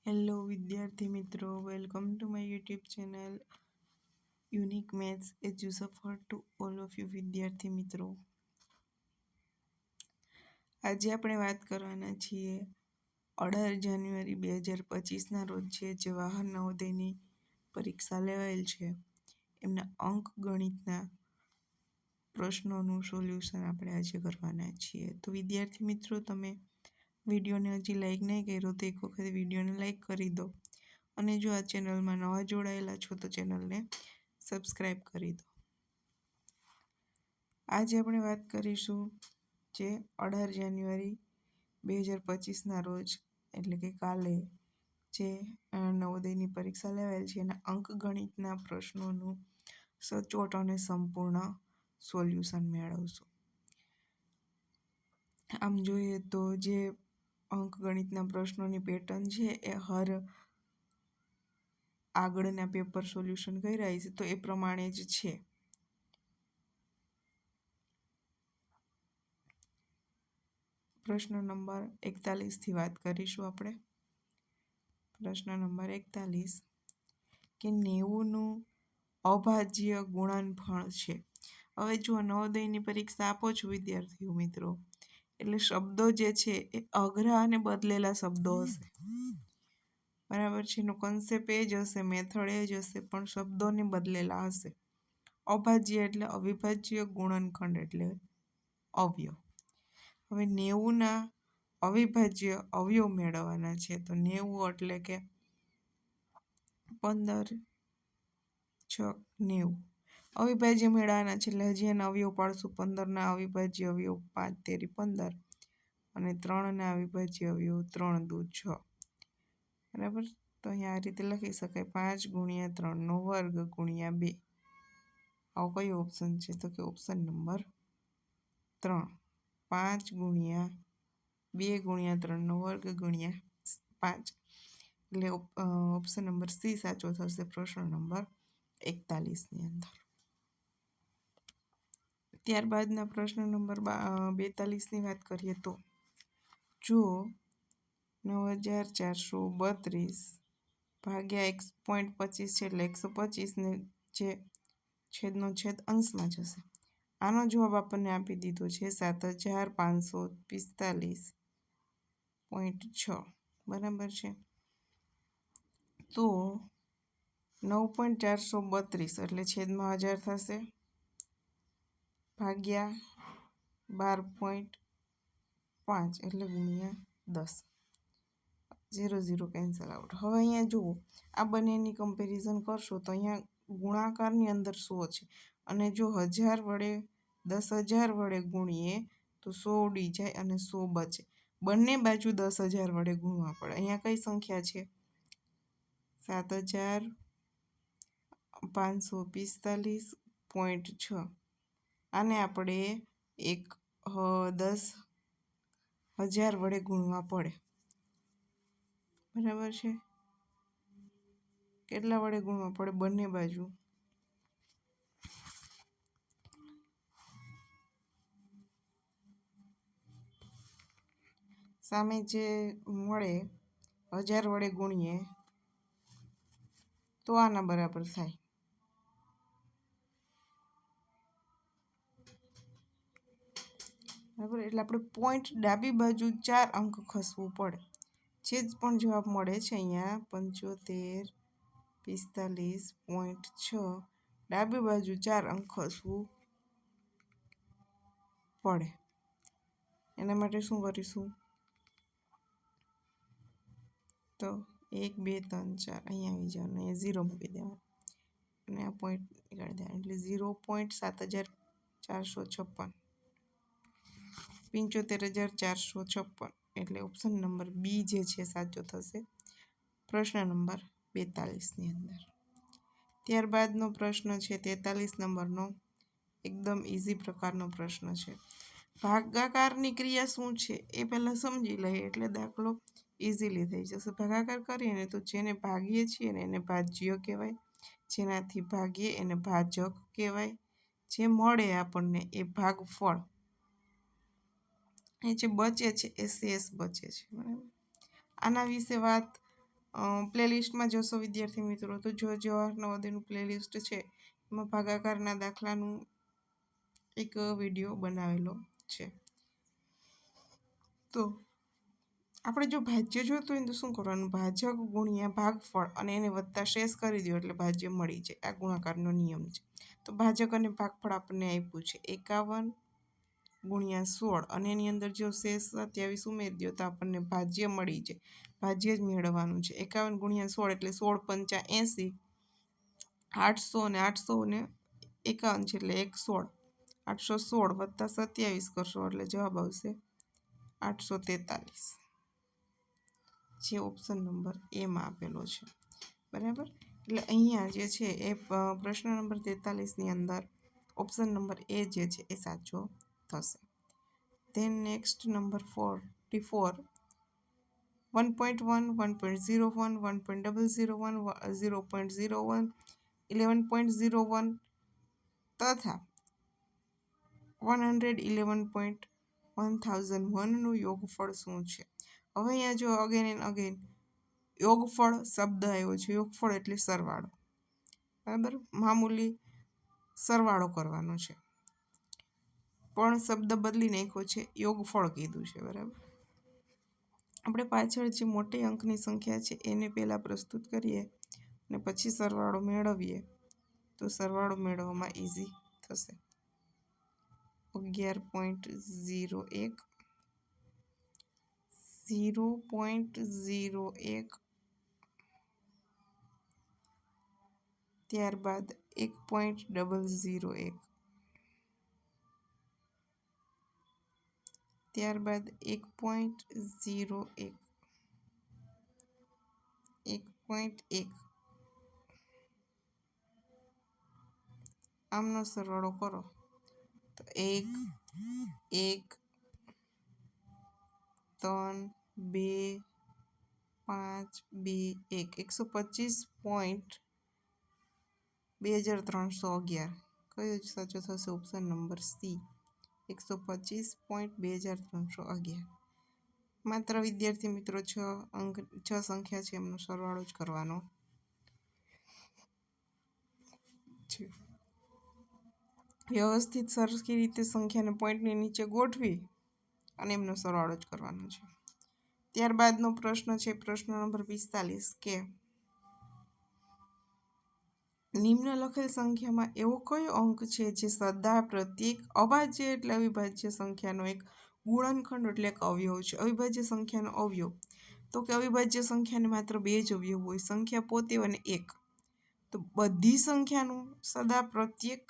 Hello વિદ્યાર્થી મિત્રો, welcome to my YouTube channel unique maths edge you suffer to all of you વિદ્યાર્થી મિત્રો. આજે આપણે વાત કરવાના છીએ 18 જાન્યુઆરી 2025ના રોજ જે વાહન નવોદયની પરીક્ષા લેવાયેલ છે એમના અંક ગણિતના પ્રશ્નોનું સોલ્યુશન આપણે આજે કરવાના છીએ. તો વિદ્યાર્થી મિત્રો, તમે વિડીયોને હજી લાઈક નહીં કર્યો તો એક વખત વિડીયોને લાઈક કરી દો અને જો આ ચેનલમાં નવા જોડાયેલા છો તો ચેનલને સબસ્ક્રાઈબ કરી દો. આજે આપણે વાત કરીશું જે 18 જાન્યુઆરી 2025ના રોજ એટલે કે કાલે જે નવોદયની પરીક્ષા લેવાયેલ છે એના અંકગણિતના પ્રશ્નોનું સચોટ અને સંપૂર્ણ સોલ્યુશન મેળવશું. આમ જોઈએ તો જે અંકગણિતના પ્રશ્નોની પેટર્ન છે એ આગળના પેપર સોલ્યુશન કર્યા છે તો એ પ્રમાણે જ છે. પ્રશ્ન નંબર 41થી વાત કરીશું આપણે. પ્રશ્ન નંબર 41 કે 90નું અભાજ્ય ગુણનફળ છે. હવે જો નવોદયની પરીક્ષા આપો છો વિદ્યાર્થીઓ મિત્રો, એટલે શબ્દો જે છે એ અઘરા અને બદલેલા શબ્દો હશે. બરાબર છે, એનો કન્સેપ્ટ એ જ હશે, મેથડ એ જ હશે, પણ શબ્દોને બદલેલા હશે. અભાજ્ય એટલે અવિભાજ્ય, ગુણનખંડ એટલે અવયવ. હવે 90ના અવિભાજ્ય અવયવ મેળવવાના છે તો 90 એટલે કે 15 6 90. અવિભાજ્ય મેળવવાના છે એટલે હજી એના અવયવ પાડશું. 15ના અવિભાજ્ય અવયવ 5 તેરી 15 અને 3ના અવિભાજ્ય અવયવ 3 દુ 6. બરાબર, તો અહીંયા આ રીતે લખી શકાય 5 × 3નો વર્ગ × 2. આવો કયો ઓપ્શન છે તો કે ઓપ્શન નંબર 3. 5 × 2 × 3નો વર્ગ × 5 એટલે ઓપ્શન નંબર સી સાચો થશે પ્રશ્ન નંબર 41ની અંદર. ત્યારબાદના પ્રશ્ન નંબર 42ની વાત કરીએ તો જો 9432 ભાગ્યા 1.25 છે એટલે 125ને જે છેદનો છેદ અંશમાં જશે. આનો જવાબ આપણને આપી દીધો છે 7545.6. બરાબર છે, તો 9.432 એટલે છેદમાં 1000 થશે ભાગ્યા 12.5 એટલે ગુણ્યા 10. 0 0 કેન્સલ આઉટ. હવે અહીંયા જુઓ, આ બંનેની કમ્પેરિઝન કરશો તો અહીંયા ગુણાકારની અંદર 100 છે અને જો 1000 વડે 10,000 વડે ગુણીએ તો 100 ઉડી જાય અને 100 બચે. બંને બાજુ 10,000 વડે ગુણવા પડે. અહીંયા કઈ સંખ્યા છે? 7545.6. આને આપણે 10,000 વડે ગુણવા પડે. બરાબર છે, કેટલા વડે ગુણવા પડે? બંને બાજુ. સામે જે મળે 1000 વડે ગુણીએ તો આના બરાબર થાય. બરાબર, એટલે આપણે પોઈન્ટ ડાબી બાજુ 4 અંક ખસવું પડે. જે પણ જવાબ મળે છે અહીંયા 7545.6 ડાબી બાજુ 4 અંક ખસવું પડે. એના માટે શું કરીશું તો 1 2 3 4 અહીંયા આવી જવાનું, અહીંયા 0 મૂકી દેવાનું અને આ પોઈન્ટ નીકાળી દેવાનું એટલે 0.7456 75,456 એટલે ઓપ્શન નંબર બી જે છે સાચો થશે પ્રશ્ન નંબર 42ની અંદર. ત્યારબાદનો પ્રશ્ન છે 43 નંબરનો, એકદમ ઇઝી પ્રકારનો પ્રશ્ન છે. ભાગાકારની ક્રિયા શું છે એ પહેલાં સમજી લઈએ એટલે દાખલો ઇઝીલી થઈ જશે. ભાગાકાર કરીએ ને તો જેને ભાગીએ છીએ ને એને ભાજ્ય કહેવાય, જેનાથી ભાગીએ એને ભાજક કહેવાય, જે મળે આપણને એ ભાગફળ, એ જે બચે છે એ શેષ બચે છે. બરાબર, આના વિશે વાત પ્લેલિસ્ટમાં જશો વિદ્યાર્થી મિત્રો તો જો જવાહર નવોદયનું પ્લેલિસ્ટ છે એમાં ભાગાકારના દાખલાનું એક વિડીયો બનાવેલો છે. તો આપણે જો ભાજ્ય જોતું હોય તો શું કરવાનું? ભાજક ગુણ્યા ભાગફળ અને એને વત્તા શેષ કરી દો એટલે ભાજ્ય મળી જાય. આ ગુણાકારનો નિયમ છે. તો ભાજક અને ભાગફળ આપણને આપ્યું છે 51 ગુણ્યા 16 અને એની અંદર જો શેષ 27 ઉમેરી દો તો આપણને ભાજ્ય મળી જાય. ભાજ્ય જ મેળવવાનું છે. 51 ગુણ્યા 16 એટલે 16 પંચા 80, 800 અને 800 ને 51 છે એટલે 116, 816 વત્તા 27 કરશો એટલે જવાબ આવશે 843, જે ઓપ્શન નંબર એમાં આપેલો છે. બરાબર, એટલે અહીંયા જે છે એ પ્રશ્ન નંબર 43ની અંદર ઓપ્શન નંબર એ જે છે એ સાચો થશે. ધેન નેક્સ્ટ નંબર 44, 1.1, 1.01, 1.001, 0.01, 11.01 તથા 111.1001નું યોગફળ શું છે? હવે અહીંયા જો અગેન એન્ડ અગેન યોગફળ શબ્દ આવ્યો છે. યોગફળ એટલે સરવાળો. બરાબર, મામૂલી સરવાળો કરવાનો છે, પણ શબ્દ બદલી નાખ્યો છે, યોગફળ કીધું છે. બરાબર, આપણે પાછળ જે મોટી અંકની સંખ્યા છે એને પહેલાં પ્રસ્તુત કરીએ અને પછી સરવાળો મેળવીએ તો સરવાળો મેળવવામાં ઇઝી થશે. 11.01, 0.01, ત્યારબાદ 1.001, ત્યારબાદ 1.01, 1.1, આમનો સરવાળો કરો તો 1, 1, 3, 2, 5, 2, 1, 125.2311. કયો સાચો થશે? Option number C, 125.2311. માત્ર વિદ્યાર્થી મિત્રો 6 સંખ્યા છે એમનો સરવાળો જ કરવાનો છે. વ્યવસ્થિત સરખી રીતે સંખ્યાને પોઈન્ટની નીચે ગોઠવી અને એમનો સરવાળો જ કરવાનો છે. ત્યારબાદનો પ્રશ્ન છે પ્રશ્ન નંબર 45 કે નિમ્ન લખેલ સંખ્યામાં એવો કયો અંક છે જે સદા પ્રત્યેક અભાજ્ય એટલે અવિભાજ્ય સંખ્યાનો એક ગુણનખંડ એટલે એક અવયવ છે? અવિભાજ્ય સંખ્યાનો અવયવ તો કે અવિભાજ્ય સંખ્યાને માત્ર 2 જ અવયવ હોય, સંખ્યા પોતે અને 1. તો બધી સંખ્યાનું સદા પ્રત્યેક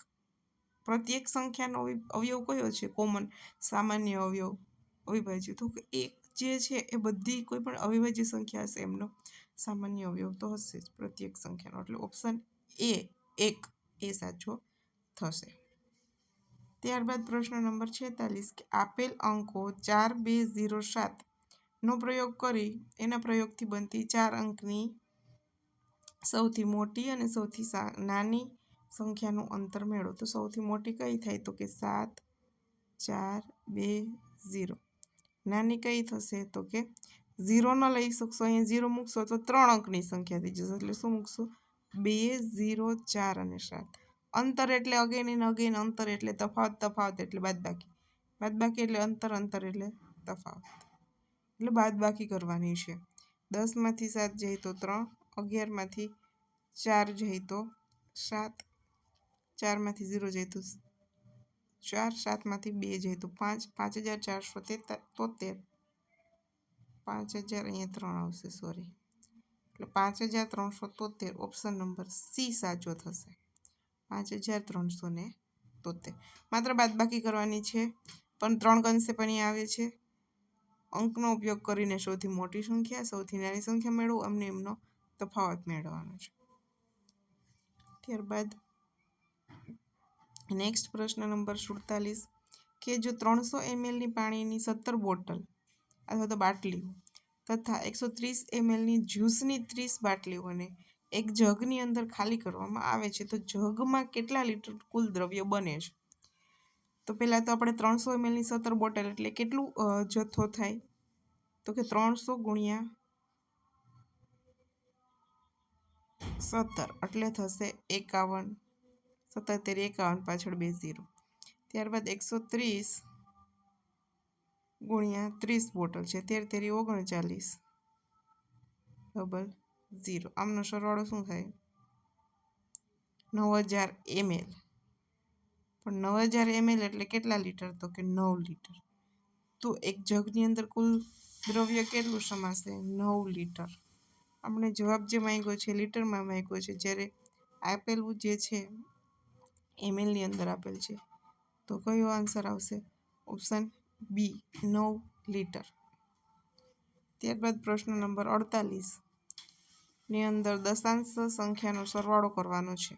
સંખ્યાનો અવયવ કયો છે? કોમન સામાન્ય અવયવ અવિભાજ્ય, તો કે 1 જે છે એ બધી કોઈ પણ અવિભાજ્ય સંખ્યા હશે એમનો સામાન્ય અવયવ તો હશે જ પ્રત્યેક સંખ્યાનો. એટલે ઓપ્શન એ 1 એ સાચો થશે. ત્યારબાદ પ્રશ્ન નંબર 46 કે આપેલ અંકો 4, 2, 0, 7 નો પ્રયોગ કરી એના પ્રયોગથી બનતી 4 અંકની સૌથી મોટી અને સૌથી નાની સંખ્યાનું અંતર મેળવો. તો સૌથી મોટી કઈ થાય? તો કે 7, 4, 2, 0. નાની કઈ થશે? તો કે 0 ન લઈ શકશો, અહીંયા 0 મૂકશો તો 3 અંકની સંખ્યા થઈ જશે. એટલે શું મૂકશો? 2, 0, 4 અને 7. અંતર એટલે અગેન એન્ડ અગેન અંતર એટલે તફાવત એટલે બાદબાકી, બાદબાકી એટલે અંતર એટલે તફાવત, એટલે બાદબાકી કરવાની છે. 10માંથી 7 જાય તો 3, 11માંથી 4 જાય તો 7, 4માંથી 0 જાય તો 4, 7માંથી 2 જાય તો 5, 5473, 5000 અહીંયા 3 આવશે, સોરી, એટલે 5373. ઓપ્શન નંબર સી સાચો થશે, 5373. માત્ર બાદબાકી કરવાની છે, પણ 3 કન્સેપ્ટ અહીંયા આવે છે. અંકનો ઉપયોગ કરીને સૌથી મોટી સંખ્યા, સૌથી નાની સંખ્યા મેળવો અમને એમનો તફાવત મેળવવાનો છે. ત્યારબાદ નેક્સ્ટ પ્રશ્ન નંબર 47 કે જો 300 mlની પાણીની 17 બોટલ અથવા તો બાટલીઓ તથા 130 mlની જ્યુસની 30 બાટલીઓને એક જગની અંદર ખાલી કરવામાં આવે છે તો જગમાં કેટલા લીટર કુલ દ્રવ્ય બને છે? તો પહેલાં તો આપણે 300 mlની 17 બોટલ એટલે કેટલું જથ્થો થાય? તો કે 300 ગુણ્યા 17 એટલે થશે 51, 77 51 પાછળ 2 0. ત્યારબાદ 130 ગુણ્યા 30 બોટલ છે, 13 39 00. આમનો સરવાળો શું થાય? 9000 ml. પણ 9000 ml એટલે કેટલા લીટર? તો કે 9 લીટર. તો એક જગની અંદર કુલ દ્રવ્ય કેટલું સમાશે? 9 લીટર. આપણે જવાબ જે માંગ્યો છે લીટરમાં માંગ્યો છે, જ્યારે આપેલું જે છે mlની અંદર આપેલ છે. તો કયો આન્સર આવશે? Option B, 9 litre. ત્યારબાદ પ્રશ્ન નંબર 48 ની અંદર દશાંશ સંખ્યાનો સરવાળો કરવાનો છે.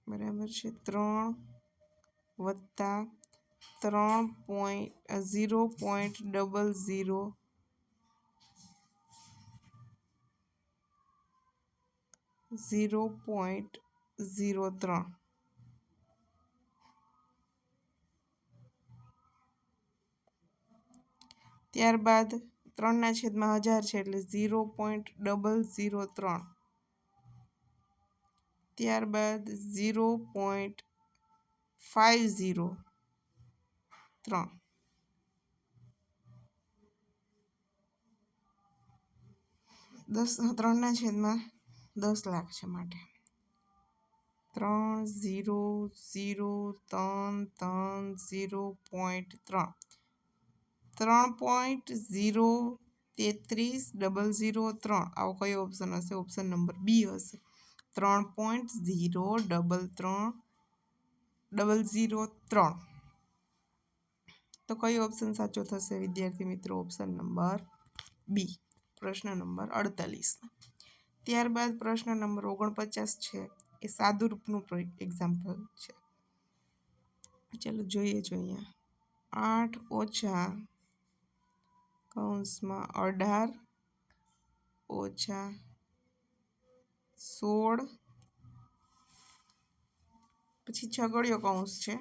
બરાબર છે. 3 વત્તા 0.00 0.03. ત્યારબાદ 3/1000 છે એટલે 0.003. ત્યારબાદ 0.503. 3/10 લાખ છે માટે 3003 3.033003. આવો કયો ઓપ્શન હશે? ઓપ્શન નંબર બી હશે, 3.033. તો કયો ઓપ્શન સાચો થશે વિદ્યાર્થી મિત્રો? ઓપ્શન નંબર બી, પ્રશ્ન નંબર 48. ત્યારબાદ પ્રશ્ન નંબર 49 છે, એ સાદુરૂપનું એક્ઝામ્પલ છે. ચાલો જોઈએ. 8 ઓછા કૌંસમાં 18 ઓછા 16 પછી છગડીયો કૌંસ છે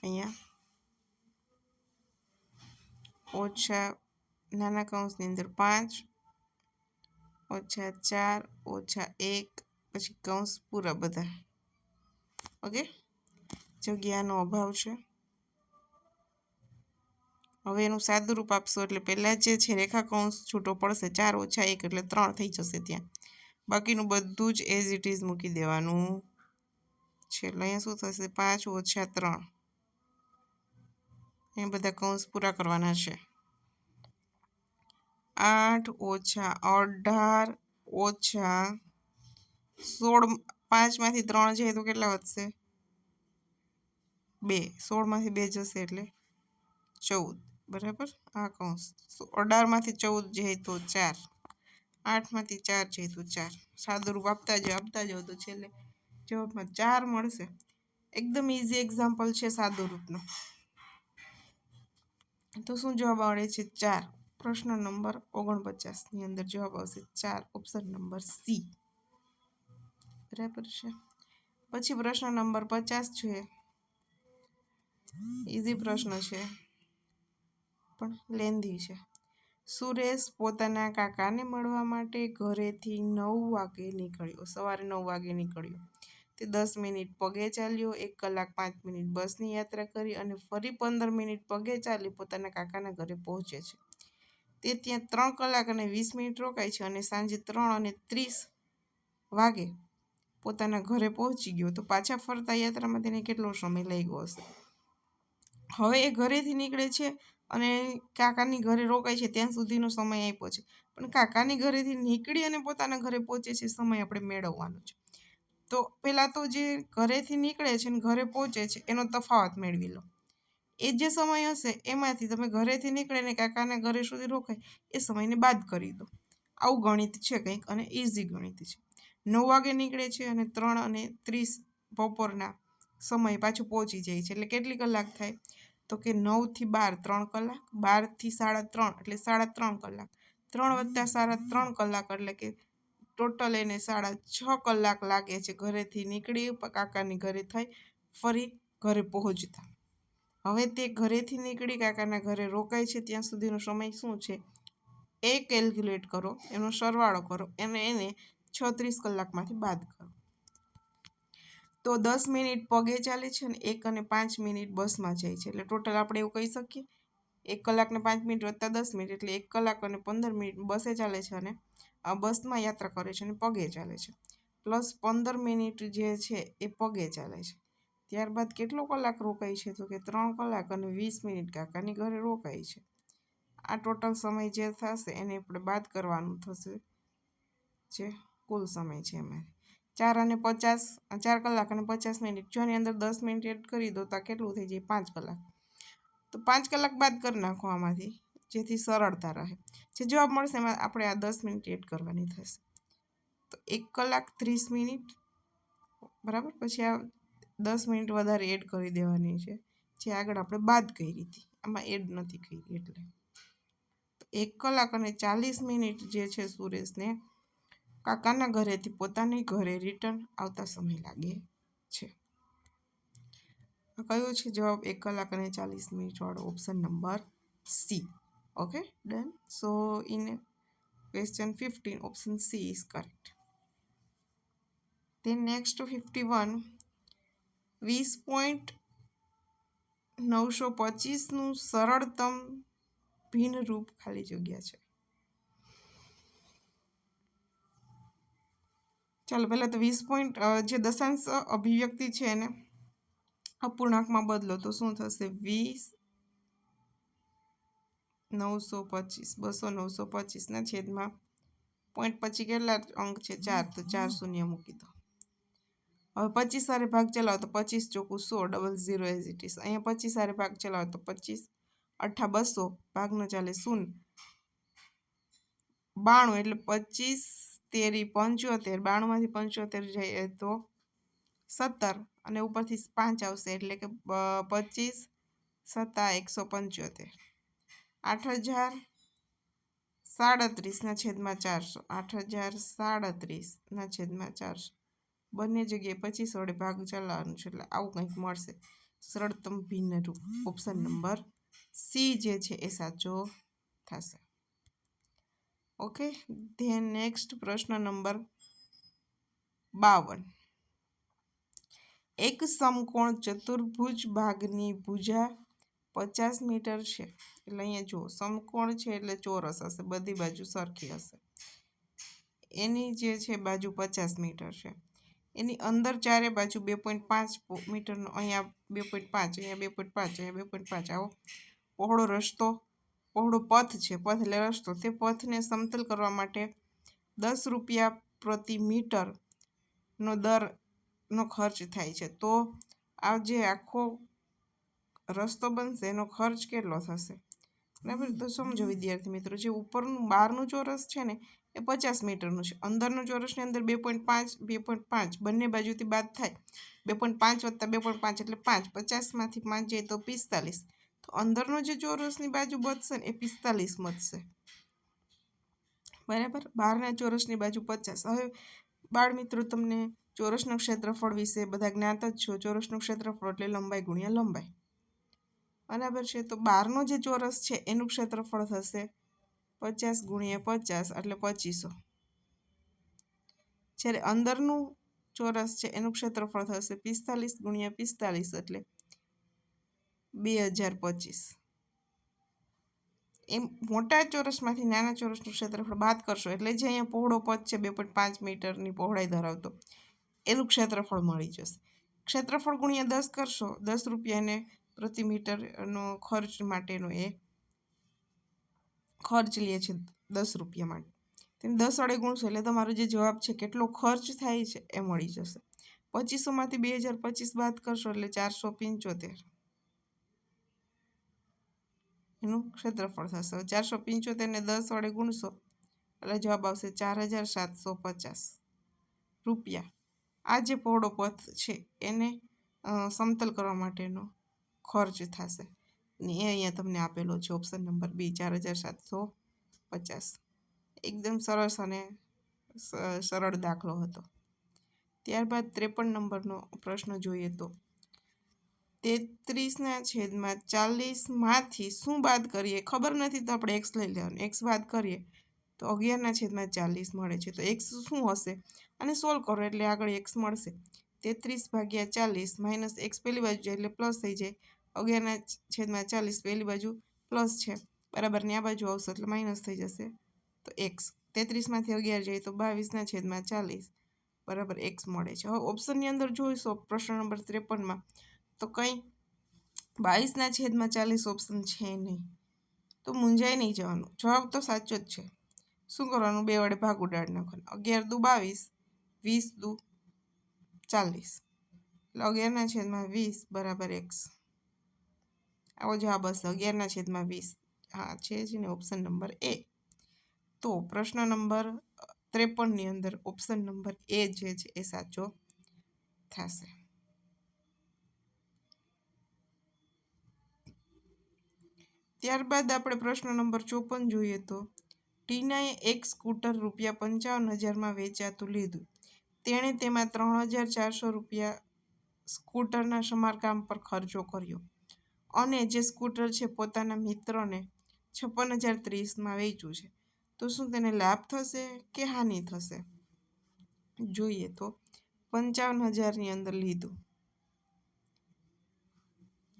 અહીંયા, ઓછા નાના કૌંસની અંદર 5 ઓછા 4 ઓછા 1 પછી કૌંસ પૂરા બધા. ઓકે, જગ્યાનો અભાવ છે. હવે એનું સાદું રૂપ આપશો એટલે પહેલાં જે છે રેખા કૌંસ છૂટો પડશે, 4 ઓછા 1 એટલે 3 થઈ જશે ત્યાં. બાકીનું બધું જ એઝ ઇટ ઇઝ મૂકી દેવાનું છે. એટલે અહીંયા શું થશે? 5 ઓછા 3. એ બધા કૌંસ પૂરા કરવાના છે. 8 ઓછા 18 ઓછા 16. 5માંથી 3 જાય તો કેટલા વધશે? 2. 16માંથી 2 જશે એટલે 14. બરાબર. આ કૌંસ 18માંથી 14 જાય તો 4. 8માંથી 4 જાય તો 4. સાદુરૂપ આપતા જાઓ તો છેલ્લે જવાબમાં 4 મળશે. એકદમ ઇઝી એક્ઝામ્પલ છે સાદુરૂપનો. તો શું જવાબ મળે છે? 4. પ્રશ્ન નંબર 49ની અંદર જવાબ આવશે 4, ઓપ્શન નંબર સી. બરાબર છે. પછી પ્રશ્ન નંબર 50 છે. ઇઝી પ્રશ્ન છે પણ લેન્ધી છે. સુરેશ પોતાના કાકાને મળવા માટે ઘરેથી 9 વાગે નીકળ્યો. સવારે 9 વાગે નીકળ્યો. તે 10 મિનિટ પગે ચાલ્યો, 1 કલાક 5 મિનિટ બસની યાત્રા કરી અને ફરી 15 મિનિટ પગે ચાલી પોતાના કાકાના ઘરે પહોંચે છે. તે ત્યાં 3 કલાક અને 20 મિનિટ રોકાય છે અને સાંજે 3:30 વાગે પોતાના ઘરે પહોંચી ગયો. તો પાછા ફરતા યાત્રામાં તેને કેટલો સમય લાગ્યો હશે? હવે એ ઘરેથી નીકળે છે અને કાકાની ઘરે રોકાય છે ત્યાં સુધીનો સમય આપ્યો છે. પણ કાકાની ઘરેથી નીકળી અને પોતાના ઘરે પહોંચે છે સમય આપણે મેળવવાનો છે. તો પહેલાં તો જે ઘરેથી નીકળે છે ને ઘરે પહોંચે છે એનો તફાવત મેળવી લો. એ જે સમય હશે એમાંથી તમે ઘરેથી નીકળે ને કાકાના ઘરે સુધી રોકાય એ સમયને બાદ કરી દો. આવું ગણિત છે કંઈક અને ઇઝી ગણિત છે. 9 વાગે નીકળે છે અને 3:30 બપોરના સમય પાછું પહોંચી જાય છે. એટલે કેટલી કલાક થાય? તો કે 9 થી 12 3 કલાક, 12 થી 3:30 એટલે 3.5 કલાક, 3 વત્તા 3.5 કલાક એટલે કે ટોટલ એને 6.5 કલાક લાગે છે ઘરેથી નીકળી કાકાની ઘરે થઈ ફરી ઘરે પહોંચતા. હવે તે ઘરેથી નીકળી કાકાના ઘરે રોકાય છે ત્યાં સુધીનો સમય શું છે? એ કેલ્ક્યુલેટ કરો, એનો સરવાળો કરો અને એને 36 કલાકમાંથી બાદ કરો. તો 10 મિનિટ પગે ચાલે છે અને 1 અને 5 મિનિટ બસમાં જાય છે. એટલે ટોટલ આપણે એવું કહી શકીએ 1 કલાક ને 5 મિનિટ વત્તા 10 મિનિટ એટલે 1 કલાક અને 15 મિનિટ બસે ચાલે છે અને બસમાં યાત્રા કરે છે અને પગે ચાલે છે. પ્લસ 15 મિનિટ જે છે એ પગે ચાલે છે. ત્યારબાદ કેટલો કલાક રોકાય છે? તો કે 3 કલાક અને 20 મિનિટ કાકાની ઘરે રોકાય છે. આ ટોટલ સમય જે થશે એને આપણે બાદ કરવાનું થશે, જે કુલ સમય છે એમાં 4 કલાક અને 50 મિનિટ. જો એની અંદર 10 મિનિટ એડ કરી દો તો કેટલું થઈ જાય? 5 કલાક. તો 5 કલાક બાદ કરી નાખો આમાંથી, જેથી સરળતા રહે. જે જવાબ મળશે એમાં આપણે આ 10 મિનિટ એડ કરવાની થશે. તો 1 કલાક 30 મિનિટ, બરાબર. પછી આ 10 મિનિટ વધારે એડ કરી દેવાની છે, જે આગળ આપણે બાદ કરી હતી, આમાં એડ નથી કરી એટલે. 1 કલાક અને 40 મિનિટ જે છે સુરેશને કાકાના ઘરેથી પોતાની ઘરે રિટર્ન આવતા સમય લાગે છે. કયો છે જવાબ? 1 કલાક અને 40 મિનિટ વાળો option number C. Okay, done. So in question 15 option C is correct. Then next 51, 20.925નું સરળતમ ભિન્ન રૂપ ખાલી જગ્યા છે. ચાલો પહેલાં તો 20 જે દશાંશ અભિવ્યક્તિ છે એને અપૂર્ણાંકમાં બદલો તો શું થશે? 20.925 200.925 છેદમાં પોઈન્ટ પછી કેટલા અંક છે? 4, તો 4 શૂન્ય મૂકી દો. હવે 25 સાથે ભાગ ચલાવો તો 25 ચોકું 100, 00 એઝ ઇટ ઇઝ. અહીંયા 25 સાથે ભાગ ચલાવો તો 25 8 200, ભાગ ન ચાલે 0, 92 એટલે 25 તેરી 75, 92માંથી 75 જાય તો 17 અને ઉપરથી 5 આવશે એટલે કે 25 સત્તા 175. 8037 છેદમાં 400, 8037 છેદમાં 400. બંને જગ્યાએ 25 વડે ભાગ ચલાવવાનું છે એટલે આવું કંઈક મળશે. સરળતમ ભિન્ન રૂપ ઓપ્શન નંબર સી જે છે એ સાચો થશે. ઓકે, ધેન નેક્સ્ટ પ્રશ્ન નંબર 52. એક સમકોણ ચતુર્ભુજ ભાગની ભુજા 50 મીટર છે. એટલે અહીંયા જુઓ, સમકોણ છે એટલે ચોરસ હશે, બધી બાજુ સરખી હશે. એની જે છે બાજુ 50 મીટર છે. એની અંદર ચારે બાજુ 2.5 મીટરનો, અહીંયા 2.5, અહીંયા 2.5, અહીંયા 2.5 આવો પહોળો રસ્તો, પહોળો પથ છે, પથ એટલે રસ્તો. તે પથને સમતલ કરવા માટે 10 રૂપિયા પ્રતિ મીટરનો દરનો ખર્ચ થાય છે. તો આ જે આખો રસ્તો બનશે એનો ખર્ચ કેટલો થશે? બરાબર. તો સમજો વિદ્યાર્થી મિત્રો, જે ઉપરનું બહારનું ચોરસ છે ને એ 50 મીટરનું છે. અંદરનું ચોરસની અંદર 2.5 2.5 બંને બાજુથી બાદ થાય. 2.5 વત્તા 2.5 એટલે 5, 50માંથી 5 જાય તો 45. તો અંદરનો જે ચોરસની બાજુ બચશે ને એ 45 બચશે, બરાબર. બહારના ચોરસની બાજુ 50. હવે બાળ મિત્રો, તમને ચોરસનું ક્ષેત્રફળ વિશે બધા જ્ઞાત જ છો. ચોરસનું ક્ષેત્રફળ એટલે લંબાઈ ગુણ્યા લંબાઈ, બરાબર છે. તો બહારનો જે ચોરસ છે એનું ક્ષેત્રફળ થશે 50 ગુણ્યા 50 એટલે 2500. જ્યારે અંદરનું ચોરસ છે એનું ક્ષેત્રફળ થશે 45 ગુણ્યા 45 એટલે 2025. એમ મોટા ચોરસમાંથી નાના ચોરસનું ક્ષેત્રફળ બાદ કરશો એટલે જે અહીંયા પહોળો પથ છે 2.5 મીટરની પહોળાઈ ધરાવતો, એનું ક્ષેત્રફળ મળી જશે. ક્ષેત્રફળ ગુણ્યા 10 કરશો, 10 રૂપિયાને પ્રતિ મીટરનો ખર્ચ માટેનો એ ખર્ચ લે છે 10 રૂપિયા માટે. તેને 10 વડે ગુણશો એટલે તમારો જે જવાબ છે કેટલો ખર્ચ થાય છે એ મળી જશે. 2500માંથી 2025 બાદ કરશો એટલે 475 એનું ક્ષેત્રફળ થશે. 475ને 10 વડે ગુણશો એટલે જવાબ આવશે 4750 રૂપિયા. આ જે પહોળો પથ છે એને સમતલ કરવા માટેનો ખર્ચ થશે. ને એ અહીંયા તમને આપેલો છે ઓપ્શન નંબર બી, 4750. એકદમ સરસ અને સરળ દાખલો હતો. ત્યારબાદ 53 નંબરનો પ્રશ્ન જોઈએ તો 33/40 શું બાદ કરીએ ખબર નથી તો આપણે એક્સ લઈ લેવાનું. એક્સ બાદ કરીએ તો 11/40 મળે છે. તો એક્સ શું હશે? અને સોલ્વ કરો એટલે આગળ એક્સ મળશે. 33/40 માઇનસ એક્સ પહેલી બાજુ જાય એટલે પ્લસ થઈ જાય. 11/40 પહેલી બાજુ પ્લસ છે બરાબર ને આ બાજુ આવશે એટલે માઇનસ થઈ જશે. તો એક્સ 33માંથી 11 જાય તો 22/40 બરાબર એક્સ મળે છે. હવે ઓપ્શનની અંદર જોઈશું પ્રશ્ન નંબર 53માં તો કંઈ 22/40 ઓપ્શન છે નહીં. તો મૂંઝાઈ નહીં જવાનું, જવાબ તો સાચો જ છે. શું કરવાનું? 2 વડે ભાગ ઉડાડી નાખવાનો. 11 દુ 22, 20 દુ 40 એટલે 11/20 બરાબર એક્સ. આવો જવાબ હશે 11/20. હા છે જ ને ઓપ્શન નંબર એ. તો પ્રશ્ન નંબર 53ની અંદર ઓપ્શન નંબર એ જે છે એ સાચો થશે. ત્યારબાદ આપણે પ્રશ્ન નંબર 54 જોઈએ તો ટીનાએ એક સ્કૂટર ₹55,000માં વેચાતું લીધું. તેણે તેમાં ₹3,400 સ્કૂટરના સમારકામ પર ખર્ચો કર્યો અને જે સ્કૂટર છે પોતાના મિત્રને 56,030માં વેચ્યું છે. તો શું તેને લાભ થશે કે હાનિ થશે? જોઈએ તો 55,000ની અંદર લીધું.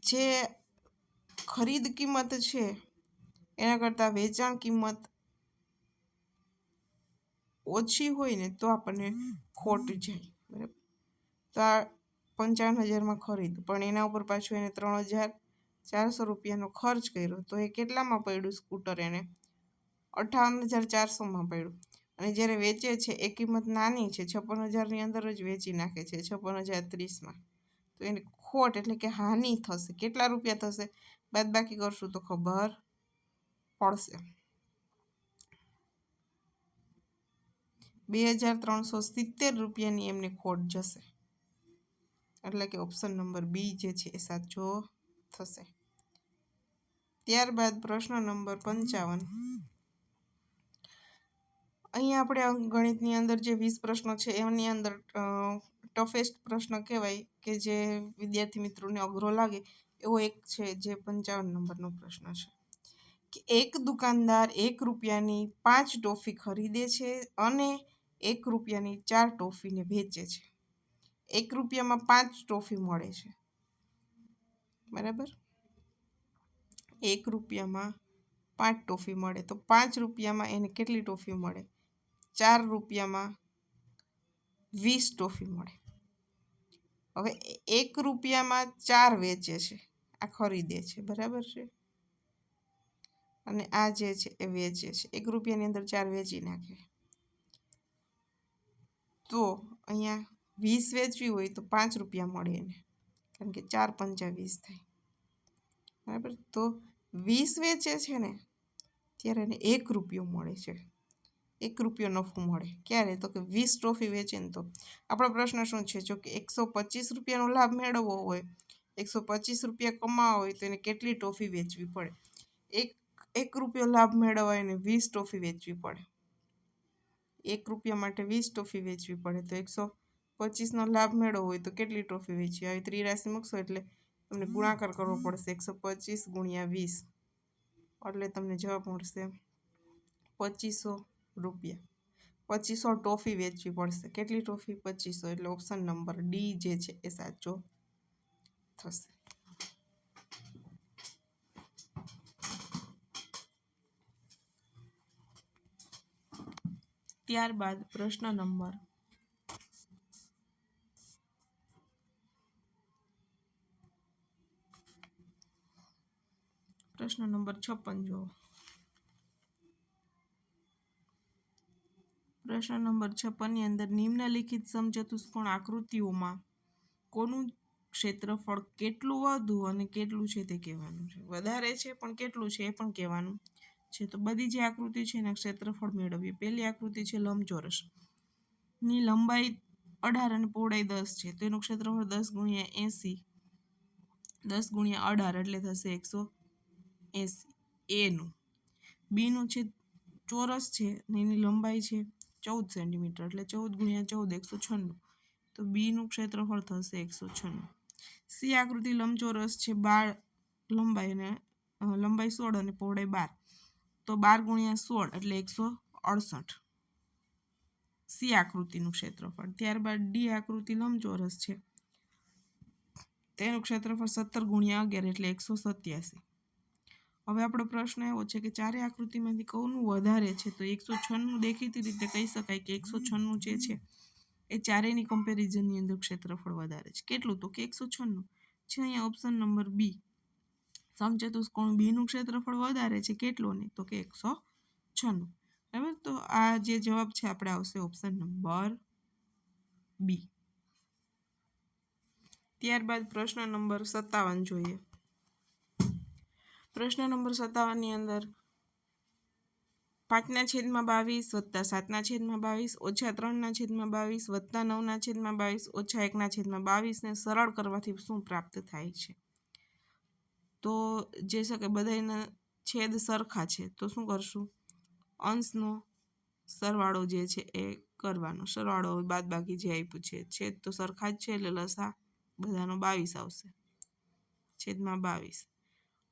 જે ખરીદ કિંમત છે એના કરતાં વેચાણ કિંમત ઓછી હોય ને તો આપણને ખોટ જાય બરાબર. તો આ 55,000માં ખરીદ્યું પણ એના ઉપર પાછું એને ₹3,400નો ખર્ચ કર્યો તો એ કેટલામાં પડ્યું સ્કૂટર? એને 58,400માં પડ્યું. અને જ્યારે વેચે છે એ કિંમત નાની છે, 56,000ની અંદર જ વેચી નાખે છે 56,030માં. તો એની ખોટ એટલે કે હાનિ થશે. કેટલા રૂપિયા થશે? બાદબાકી કરશું તો ખબર પડશે. ₹2,370ની એમને ખોટ જશે. એટલે કે ઓપ્શન નંબર બી જે છે એ સાચો થશે. ત્યારબાદ પ્રશ્ન નંબર 55. અહીંયા આપણે ગણિતની અંદર જે 20 પ્રશ્નો છે એની અંદર ટફેસ્ટ પ્રશ્ન કહેવાય કે જે વિદ્યાર્થી મિત્રોને અઘરો લાગે એવો એક છે જે 55 નંબરનો પ્રશ્ન છે કે એક દુકાનદાર ₹1ની 5 ટોફી ખરીદે છે અને ₹1ની 4 ટોફીને વેચે છે. ₹1માં 5 ટોફી મળે છે બરાબર. ₹1માં 5 ટોફી મળે તો ₹5માં એને કેટલી ટોફી મળે? ₹4માં 20 ટોફી મળે. હવે ₹1માં 4 વેચે છે, આ ખરીદે છે બરાબર છે અને આ જે છે એ વેચે છે. ₹1ની અંદર 4 વેચી નાખે તો અહીંયા 20 વેચવી હોય તો ₹5 મળે એને, કારણ કે 4 પંચા 20 થાય બરાબર. તો 20 વેચે છે ને ત્યારે એને ₹1 મળે છે. ₹1 નફો મળે. ક્યારે? તો કે 20 ટોફી વેચે ને તો. આપણો પ્રશ્ન શું છે? જો કે ₹125નો લાભ મેળવવો હોય, ₹125 કમાવા હોય તો એને કેટલી ટોફી વેચવી પડે? ₹1 લાભ મેળવવા એને 20 ટોફી વેચવી પડે. ₹1 માટે 20 ટોફી વેચવી પડે તો 125નો લાભ મેળવવો હોય તો કેટલી ટોફી વેચવી? આવી ત્રિરાશી મૂકશો એટલે તમને ગુણાકાર કરવો પડશે 125 × 20 એટલે તમને જવાબ મળશે ₹2,500. 2,500 ટોફી વેચવી પડશે. કેટલી ટોફી? 2,500. એટલે ઓપ્શન નંબર ડી જે છે એ સાચો થશે. ત્યારબાદ પ્રશ્ન નંબર 56 જુઓ. પ્રશ્ન નંબર 56ની અંદર નિમ્નલિખિત સમચતુષ્કોણ આકૃતિઓમાં કોનું ક્ષેત્રફળ કેટલું વધુ અને કેટલું છે તે કહેવાનું છે. વધારે છે પણ કેટલું છે એ પણ કહેવાનું છે. તો બધી જે આકૃતિ છે એના ક્ષેત્રફળ મેળવીએ. પહેલી આકૃતિ છે લંબચોરસ. ની લંબાઈ 18 અને પહોળાઈ 10 છે તો એનું ક્ષેત્રફળ 10 × 80 10 × 18 એટલે થશે 180 એનું. બીનું છે ચોરસ છે અને એની લંબાઈ છે 14 સેન્ટીમીટર એટલે 14 × 14 196 તો બીનું ક્ષેત્રફળ થશે 196. સી આકૃતિ લંબચોરસ છે 12 લંબાઈ અને લંબાઈ 16 અને પહોળાઈ 12, તો 12 × 16 એટલે 168 સી આકૃતિનું ક્ષેત્રફળ. ત્યારબાદ ડી આકૃતિ લંબચોરસ છે, તેનું ક્ષેત્રફળ 17 × 11 એટલે 187. હવે આપણો પ્રશ્ન એવો છે કે ચારે આકૃતિમાંથી કયું વધારે છે, તો 196 દેખીતી રીતે કહી શકાય કે 196 જે છે એ ચારેયની કમ્પેરિઝનની અંદર ક્ષેત્રફળ વધારે છે. કેટલું? તો કે 196 છે. અહીંયા ઓપ્શન નંબર બી, સમચતુષ્કોણ બીનું ક્ષેત્રફળ વધારે છે. કેટલું? નહીં તો કે 196. બરાબર, તો આ જે જવાબ છે આપણે આવશે ઓપ્શન નંબર બી. ત્યારબાદ પ્રશ્ન નંબર 57 જોઈએ. પ્રશ્ન નંબર 57ની અંદર 5/22 + 7/22 - 3/22 + 9/22 - 1/22 ને સરળ કરવાથી શું પ્રાપ્ત થાય છે? તો જે છે કે બધાના છેદ સરખા છે, તો શું કરશું? અંશનો સરવાળો જે છે એ કરવાનો. સરવાળો બાદબાકી જે આપ્યું છે, છેદ તો સરખા જ છે એટલે લસા બધાનો 22 આવશે, છેદમાં 22.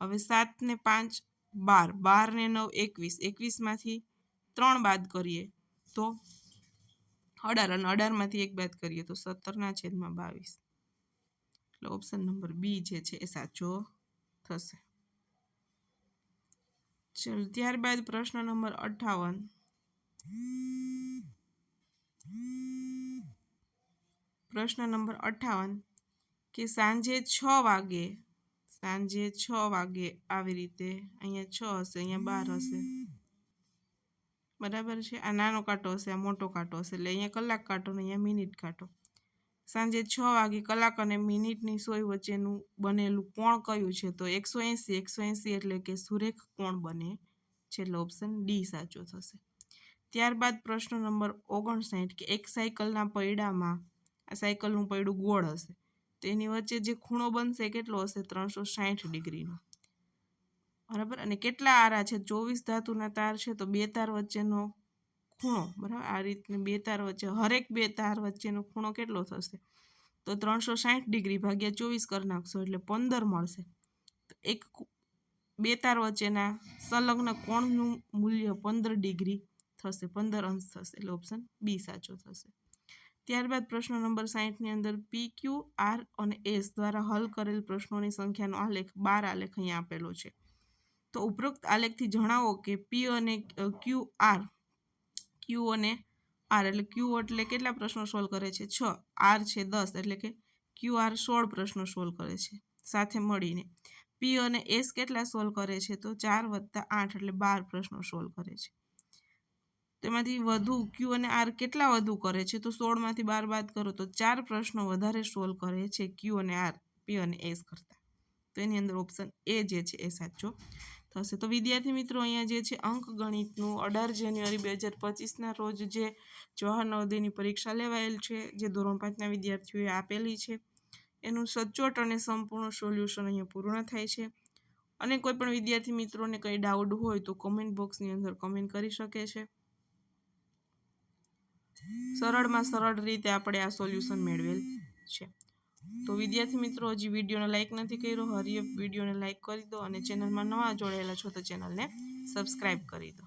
હવે 7 ને 5 12, 12 ને 9 21, 21માંથી 3 બાદ કરીએ તો 18 અને 18માંથી 1 બાદ કરીએ તો 17/22. એટલે ઓપ્શન નંબર બી જે છે એ સાચો થશે. ચલો, ત્યારબાદ પ્રશ્ન નંબર 58. પ્રશ્ન નંબર 58 કે સાંજે 6 વાગે આવી રીતે અહીંયા 6 હશે, અહીંયા 12 હશે, બરાબર છે. આ નાનો કાંટો હશે, આ મોટો કાંટો હશે, એટલે અહીંયા કલાક કાંટો ને અહીંયા મિનિટ કાંટો. સાંજે 6 વાગે કલાક અને મિનિટની સોય વચ્ચેનું બનેલું કોણ કયું છે? તો 180 એટલે કે સુરેખ કોણ બને છે, એટલે ઓપ્શન ડી સાચો થશે. ત્યારબાદ પ્રશ્ન નંબર 59 કે એક સાયકલના પૈડામાં, આ સાયકલનું પૈડું ગોળ હશે, તો એની વચ્ચે જે ખૂણો બનશે કેટલો હશે? 360 ડિગ્રીનો. બરાબર, અને કેટલા આરા છે? 24 ધાતુના તાર છે, તો 2 તાર વચ્ચેનો ખૂણો, બરાબર, આ રીતને 2 તાર વચ્ચે, હરેક 2 તાર વચ્ચેનો ખૂણો કેટલો થશે? તો 360 ડિગ્રી ભાગ્યા 24 કરી નાખશો એટલે 15 મળશે. તો એક 2 તાર વચ્ચેના સંલગ્ન કોણનું મૂલ્ય 15 ડિગ્રી થશે, 15 અંશ થશે, એટલે ઓપ્શન બી સાચો થશે. ત્યારબાદ પ્રશ્ન નંબર 60ની અંદર પી, ક્યુ, આર અને એસ દ્વારા હલ કરેલ પ્રશ્નોની સંખ્યાનો આલેખ 12 આલેખ અહીંયા આપેલો છે. તો ઉપરોક્ત આલેખથી જણાવો કે પી અને ક્યુ અને આર, એટલે ક્યુ એટલે કેટલા પ્રશ્નો સોલ્વ કરે છે? 6, આર છે 10, એટલે કે ક્યુ આર 16 પ્રશ્નો સોલ્વ કરે છે સાથે મળીને. પી અને એસ કેટલા સોલ્વ કરે છે? તો 4 + 8 એટલે 12 પ્રશ્નો સોલ્વ કરે છે. તેમાંથી વધુ ક્યુ અને આર કેટલા વધુ કરે છે? તો 16માંથી 12 બાદ કરો તો 4 પ્રશ્નો વધારે સોલ્વ કરે છે ક્યુ અને આર પી અને એસ કરતાં. તો એની અંદર ઓપ્શન એ જે છે એ સાચો થશે. તો વિદ્યાર્થી મિત્રો, અહીંયા જે છે અંકગણિતનું 18 જાન્યુઆરી 2025ના રોજ જે જવાહર નવોદયની પરીક્ષા લેવાયેલ છે, જે ધોરણ 5ના વિદ્યાર્થીઓએ આપેલી છે, એનું સચોટ અને સંપૂર્ણ સોલ્યુશન અહીંયા પૂર્ણ થાય છે. અને કોઈ પણ વિદ્યાર્થી મિત્રોને કંઈ ડાઉટ હોય તો કોમેન્ટ બોક્સની અંદર કમેન્ટ કરી શકે છે. સરળમાં સરળ રીતે આપણે આ સોલ્યુશન મેળવેલ છે. તો વિદ્યાર્થી મિત્રો, હજી વિડીયોને લાઇક નથી કર્યો, હરીયપ વિડીયોને લાઇક કરી દો અને ચેનલમાં નવા જોડાયેલા છો તો ચેનલને સબસ્ક્રાઈબ કરી દો.